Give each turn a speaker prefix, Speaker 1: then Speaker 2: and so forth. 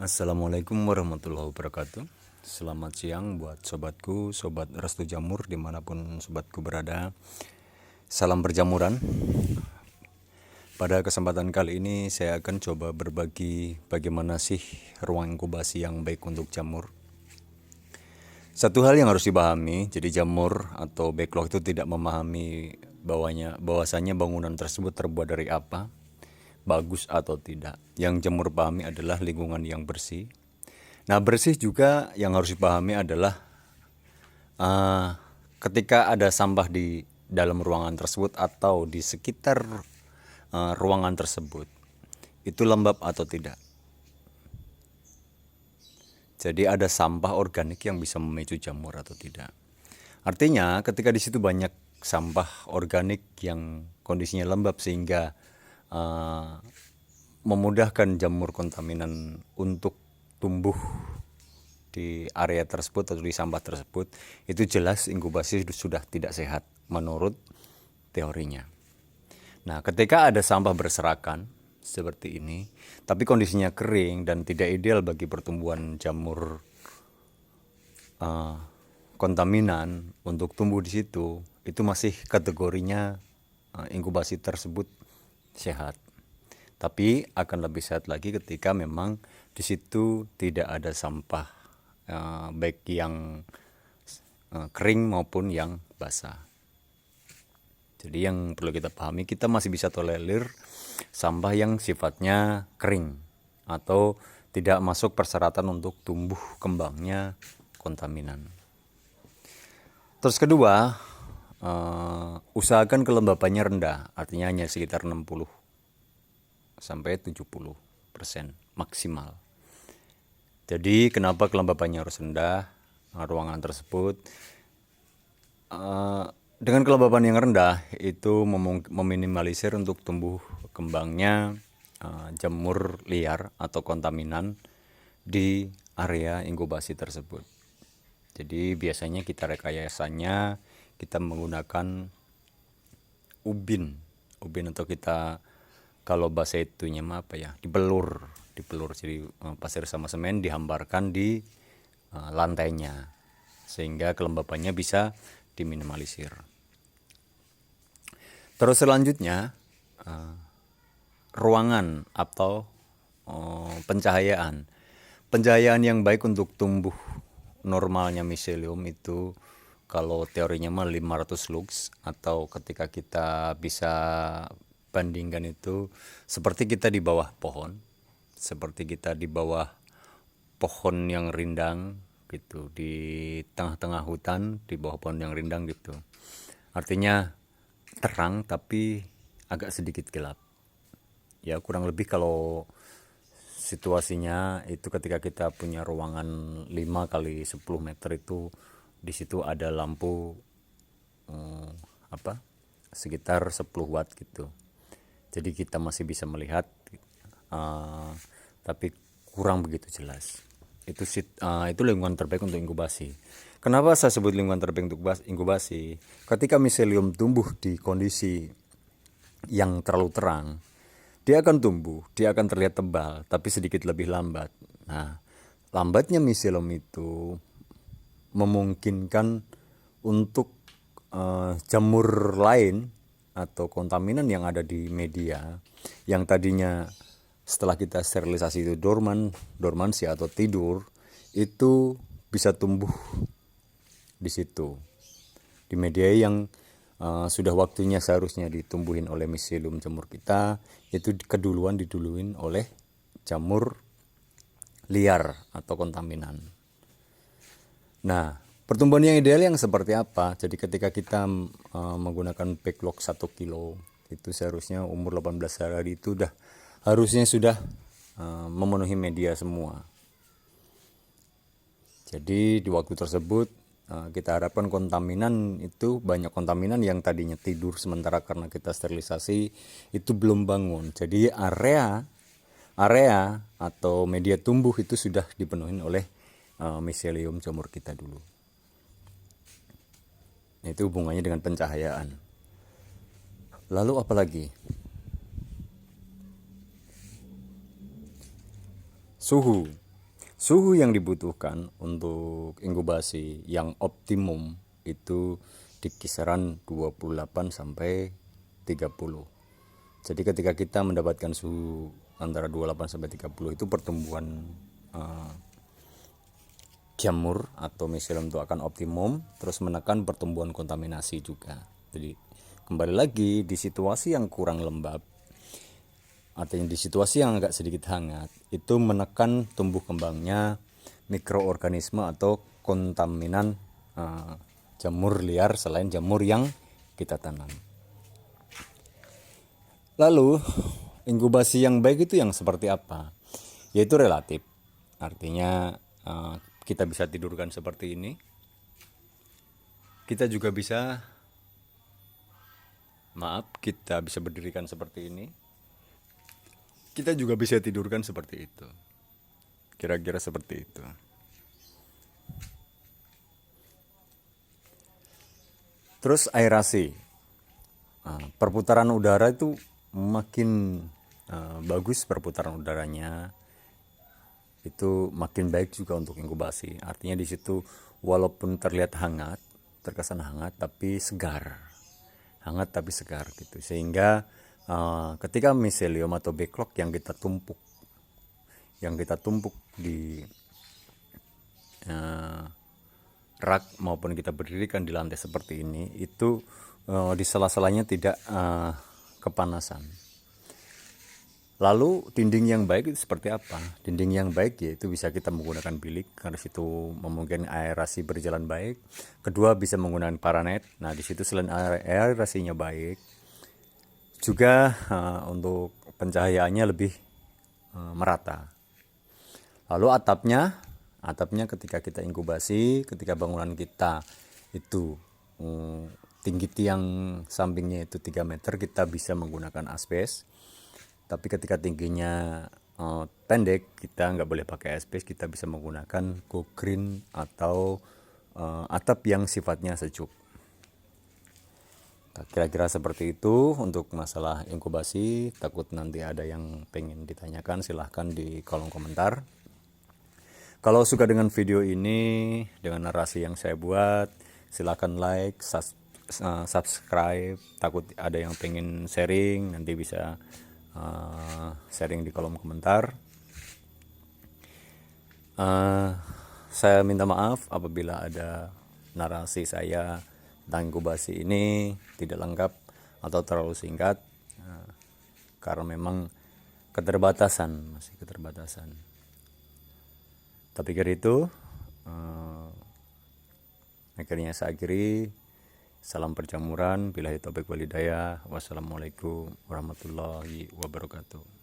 Speaker 1: Assalamualaikum warahmatullahi wabarakatuh. Selamat siang buat sobatku, sobat Restu Jamur dimanapun sobatku berada. Salam berjamuran. Pada kesempatan kali ini saya akan coba berbagi bagaimana sih ruang inkubasi yang baik untuk jamur. Satu hal yang harus dipahami, jadi jamur atau backlog itu tidak memahami bahwasanya bangunan tersebut terbuat dari apa, bagus atau tidak. Yang jamur pahami adalah lingkungan yang bersih. Nah, bersih juga yang harus dipahami adalah ketika ada sampah di dalam ruangan tersebut atau di sekitar ruangan tersebut, itu lembab atau tidak. Jadi ada sampah organik yang bisa memicu jamur atau tidak. Artinya ketika di situ banyak sampah organik yang kondisinya lembab sehingga memudahkan jamur kontaminan untuk tumbuh di area tersebut atau di sampah tersebut, itu jelas inkubasi sudah tidak sehat menurut teorinya. Nah, ketika ada sampah berserakan seperti ini, tapi kondisinya kering dan tidak ideal bagi pertumbuhan jamur kontaminan untuk tumbuh di situ, itu masih kategorinya inkubasi tersebut sehat. Tapi akan lebih sehat lagi ketika memang di situ tidak ada sampah baik yang kering maupun yang basah. Jadi yang perlu kita pahami, kita masih bisa tolerir sampah yang sifatnya kering atau tidak masuk persyaratan untuk tumbuh kembangnya kontaminan. Terus kedua, usahakan kelembabannya rendah, artinya hanya sekitar 60 sampai 70% maksimal. Jadi kenapa kelembabannya harus rendah ruangan tersebut? Dengan kelembaban yang rendah itu meminimalisir untuk tumbuh kembangnya jamur liar atau kontaminan di area inkubasi tersebut. Jadi biasanya kita rekayasanya kita menggunakan ubin atau kita kalau bahasa itunya apa ya, dibelur. Jadi pasir sama semen dihamparkan di lantainya sehingga kelembabannya bisa diminimalisir. Terus selanjutnya ruangan atau pencahayaan. Pencahayaan yang baik untuk tumbuh normalnya miselium itu kalau teorinya mah 500 lux, atau ketika kita bisa bandingkan itu seperti kita di bawah pohon, seperti kita di bawah pohon yang rindang gitu, di tengah-tengah hutan di bawah pohon yang rindang gitu. Artinya terang tapi agak sedikit gelap. Ya kurang lebih kalau situasinya itu ketika kita punya ruangan 5 kali 10 meter itu di situ ada lampu sekitar 10 watt gitu. Jadi kita masih bisa melihat tapi kurang begitu jelas. Itu lingkungan terbaik untuk inkubasi. Kenapa saya sebut lingkungan terbaik untuk inkubasi? Ketika miselium tumbuh di kondisi yang terlalu terang, dia akan tumbuh, dia akan terlihat tebal, tapi sedikit lebih lambat. Nah, lambatnya miselium itu memungkinkan untuk jamur lain atau kontaminan yang ada di media yang tadinya setelah kita sterilisasi itu dormansi atau tidur, itu bisa tumbuh di situ di media yang sudah waktunya seharusnya ditumbuhin oleh miselium jamur kita, itu diduluin oleh jamur liar atau kontaminan. Nah, pertumbuhan yang ideal yang seperti apa? Jadi ketika kita menggunakan backlog 1 kilo, itu seharusnya umur 18 hari itu harusnya sudah memenuhi media semua. Jadi di waktu tersebut kita harapkan kontaminan itu banyak kontaminan yang tadinya tidur sementara karena kita sterilisasi itu belum bangun. Jadi area atau media tumbuh itu sudah dipenuhi oleh miselium jamur kita dulu. Itu hubungannya dengan pencahayaan. Lalu apa lagi? Suhu. Suhu yang dibutuhkan untuk inkubasi yang optimum itu di kisaran 28 sampai 30. Jadi ketika kita mendapatkan suhu antara 28 sampai 30 itu pertumbuhan eh, jamur atau miselium itu akan optimum, terus menekan pertumbuhan kontaminasi juga. Jadi kembali lagi di situasi yang kurang lembab, artinya di situasi yang agak sedikit hangat, itu menekan tumbuh kembangnya mikroorganisme atau kontaminan jamur liar selain jamur yang kita tanam. Lalu inkubasi yang baik itu yang seperti apa? Yaitu relatif. Artinya kita bisa tidurkan seperti ini. Kita juga bisa kita bisa berdirikan seperti ini. Kita juga bisa tidurkan seperti itu. Kira-kira seperti itu. Terus aerasi. Perputaran udara itu makin bagus perputaran udaranya, itu makin baik juga untuk inkubasi. Artinya di situ walaupun terlihat hangat, terkesan hangat tapi segar. Hangat tapi segar gitu. Sehingga ketika miselium atau backlog yang kita tumpuk di rak maupun kita berdirikan di lantai seperti ini, itu di sela-selanya tidak kepanasan. Lalu dinding yang baik itu seperti apa? Dinding yang baik yaitu bisa kita menggunakan bilik karena situ memungkinkan aerasi berjalan baik. Kedua bisa menggunakan paranet. Nah di situ selain aerasinya baik, juga untuk pencahayaannya lebih merata. Lalu atapnya ketika kita inkubasi, ketika bangunan kita itu tinggi tiang sampingnya itu 3 meter, kita bisa menggunakan asbes. Tapi ketika tingginya pendek, kita nggak boleh pakai asbes, kita bisa menggunakan go green atau atap yang sifatnya sejuk. Kira-kira seperti itu untuk masalah inkubasi. Takut nanti ada yang pengen ditanyakan, silahkan di kolom komentar. Kalau suka dengan video ini, dengan narasi yang saya buat, silahkan like, subscribe. Takut ada yang pengen sharing, nanti bisa sharing di kolom komentar. Saya minta maaf apabila ada narasi saya tentang inkubasi ini tidak lengkap atau terlalu singkat, karena memang masih keterbatasan. Tapi kira itu akhirnya saya akhiri. Salam perjamuran, billahi taufiq wal hidayah. Wassalamualaikum warahmatullahi wabarakatuh.